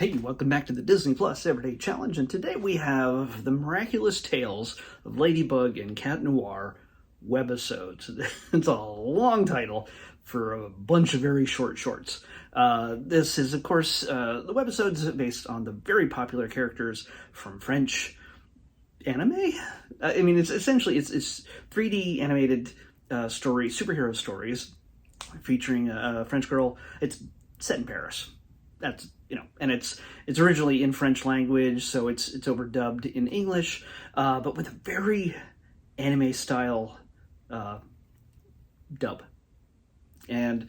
Hey, welcome back to the Disney Plus Everyday Challenge, and today we have the Miraculous Tales of Ladybug and Cat Noir Webisodes. It's a long title for a bunch of very short shorts. This is, of course, the Webisodes based on the very popular characters from French anime. I mean, it's essentially it's 3D animated superhero stories featuring a French girl. It's set in Paris. That's, and it's originally in French language, so it's overdubbed in English, but with a very anime style dub. And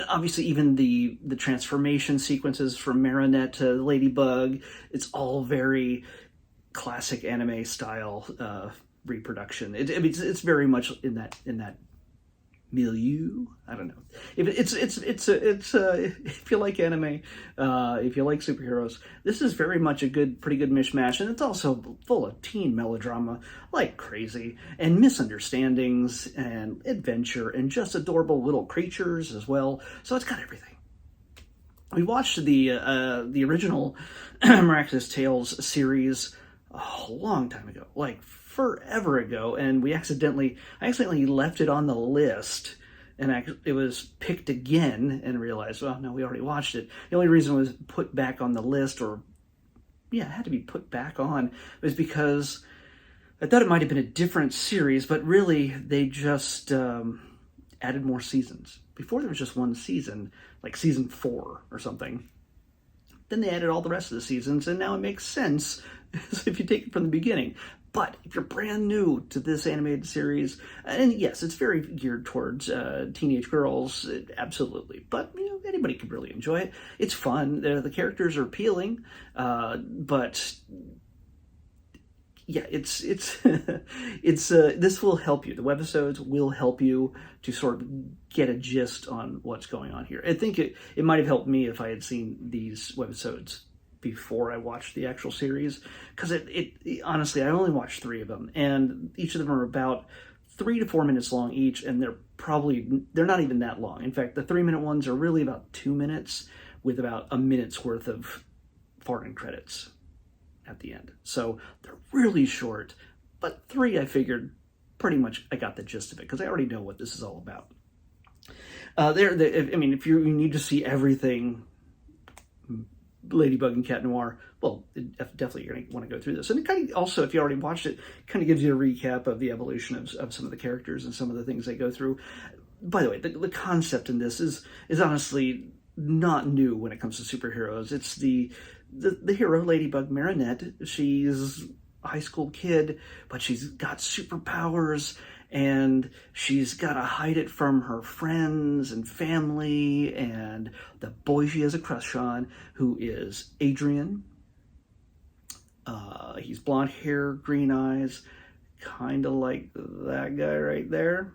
obviously even the transformation sequences from Marinette to Ladybug, it's all very classic anime style reproduction. It's very much in that milieu. I don't know. If you like anime, if you like superheroes, this is very much a pretty good mishmash, and it's also full of teen melodrama like crazy, and misunderstandings, and adventure, and just adorable little creatures as well. So it's got everything. We watched the original Miraculous Tales series a long time ago, like forever ago, and I accidentally left it on the list, and it was picked again, and realized, well, no, we already watched it. The only reason it was put back on the list, it had to be put back on, was because I thought it might have been a different series, but really they just added more seasons. Before there was just one season, like season 4 or something. Then they added all the rest of the seasons, and now it makes sense if you take it from the beginning. But if you're brand new to this animated series, and yes, it's very geared towards teenage girls, absolutely. But anybody could really enjoy it. It's fun. The characters are appealing, but yeah, it's this will help you. The Webisodes will help you to sort of get a gist on what's going on here. I think it might have helped me if I had seen these Webisodes before I watched the actual series, because it honestly, I only watched 3 of them, and each of them are about 3 to 4 minutes long each, and they're not even that long. In fact, the 3-minute ones are really about 2 minutes, with about a minute's worth of foreign credits at the end. So they're really short, but 3, I figured pretty much I got the gist of it, because I already know what this is all about. If you need to see everything Ladybug and Cat Noir, well, definitely you're going to want to go through this. And it kind of also, if you already watched it, kind of gives you a recap of the evolution of some of the characters and some of the things they go through. By the way, the concept in this is honestly not new when it comes to superheroes. It's the hero, Ladybug, Marinette. She's a high school kid, but she's got superpowers, and she's got to hide it from her friends and family and the boy she has a crush on, who is Adrian. He's blonde hair, green eyes, kind of like that guy right there.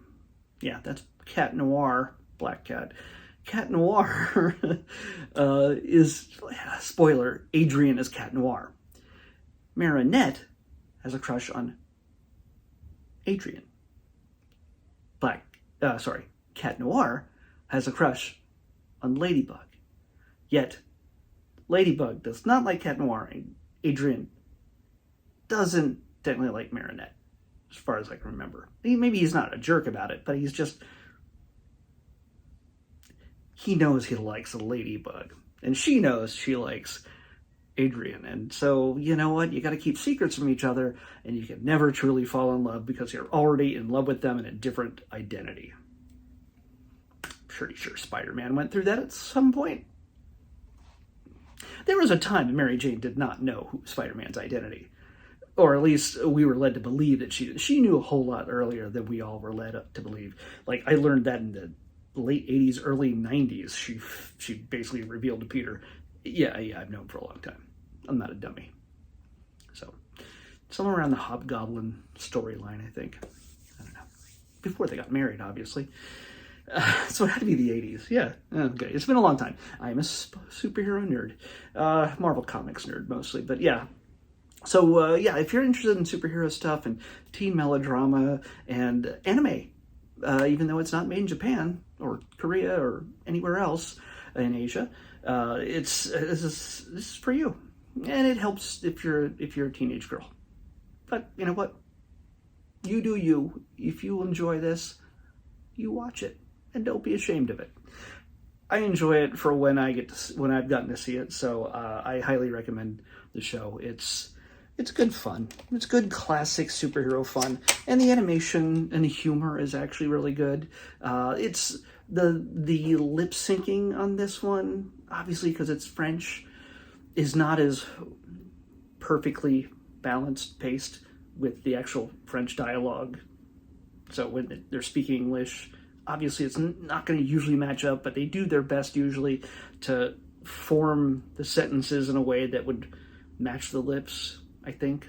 Yeah, that's Cat Noir, Black Cat. Cat Noir is, spoiler, Adrian is Cat Noir. Marinette has a crush on Adrian. Cat Noir has a crush on Ladybug. Yet, Ladybug does not like Cat Noir, and Adrian doesn't technically like Marinette, as far as I can remember. Maybe he's not a jerk about it, but he knows he likes Ladybug, and she knows she likes Adrian. And so, you know what? You got to keep secrets from each other, and you can never truly fall in love because you're already in love with them in a different identity. Pretty sure Spider-Man went through that at some point. There was a time Mary Jane did not know Spider-Man's identity. Or at least we were led to believe that she knew a whole lot earlier than we all were led up to believe. Like, I learned that in the late 80s, early 90s. She basically revealed to Peter, yeah, I've known for a long time. I'm not a dummy. So, somewhere around the Hobgoblin storyline, I think. I don't know. Before they got married, obviously. So it had to be the 80s. Yeah. Okay. It's been a long time. I'm a superhero nerd. Marvel Comics nerd, mostly. But yeah. So, if you're interested in superhero stuff and teen melodrama and anime, even though it's not made in Japan or Korea or anywhere else in Asia, This is for you, and it helps if you're a teenage girl. But you know what? You do you. If you enjoy this, you watch it, and don't be ashamed of it. I enjoy it for when I've gotten to see it, so I highly recommend the show. It's good fun. It's good classic superhero fun, and the animation and the humor is actually really good. It's the lip syncing on this one, obviously because it's French, is not as perfectly balanced paced with the actual French dialogue. So when they're speaking English, obviously it's not going to usually match up, but they do their best usually to form the sentences in a way that would match the lips, I think.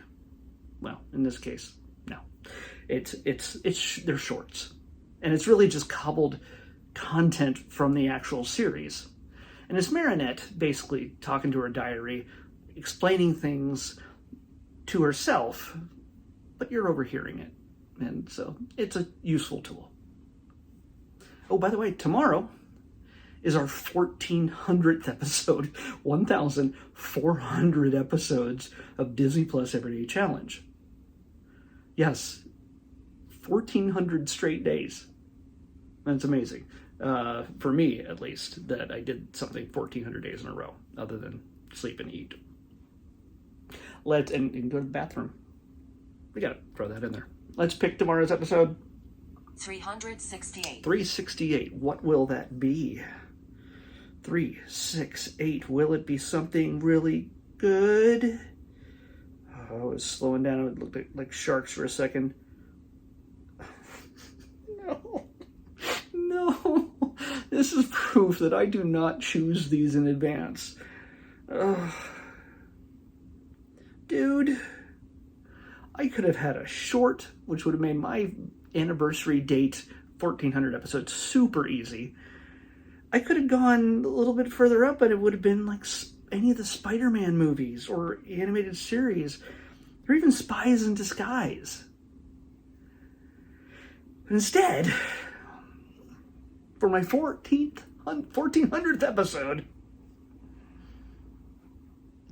Well, in this case, no. They're shorts. And it's really just cobbled content from the actual series. And it's Marinette basically talking to her diary, explaining things to herself, but you're overhearing it. And so it's a useful tool. Oh, by the way, tomorrow is our 1400th episode, 1,400 episodes of Disney Plus Everyday Challenge. Yes, 1,400 straight days. That's amazing. For me, at least, that I did something 1,400 days in a row, other than sleep and eat. And go to the bathroom. We gotta throw that in there. Let's pick tomorrow's episode. 368. 368. What will that be? 368. Will it be something really good? Oh, I was slowing down. It looked like sharks for a second. No. This is proof that I do not choose these in advance. Dude, I could have had a short, which would have made my anniversary date 1,400 episodes super easy. I could have gone a little bit further up, but it would have been like any of the Spider-Man movies or animated series, or even Spies in Disguise. But instead, for my 1400th episode,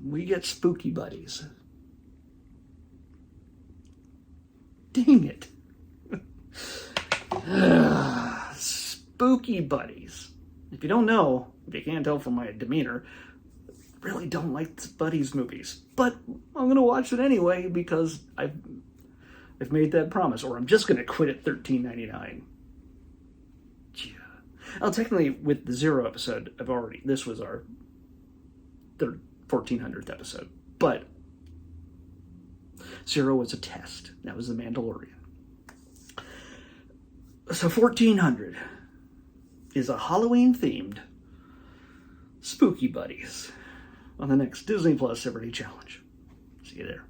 we get Spooky Buddies. Dang it. Spooky Buddies. If you don't know, if you can't tell from my demeanor, really don't like the Buddies movies. But I'm going to watch it anyway because I've made that promise, or I'm just going to quit at $13.99. Yeah. Well, technically, with the 0 episode, this was our 1400th episode. But 0 was a test. That was The Mandalorian. So 1400 is a Halloween-themed Spooky Buddies on the next Disney Plus Everyday Challenge. See you there.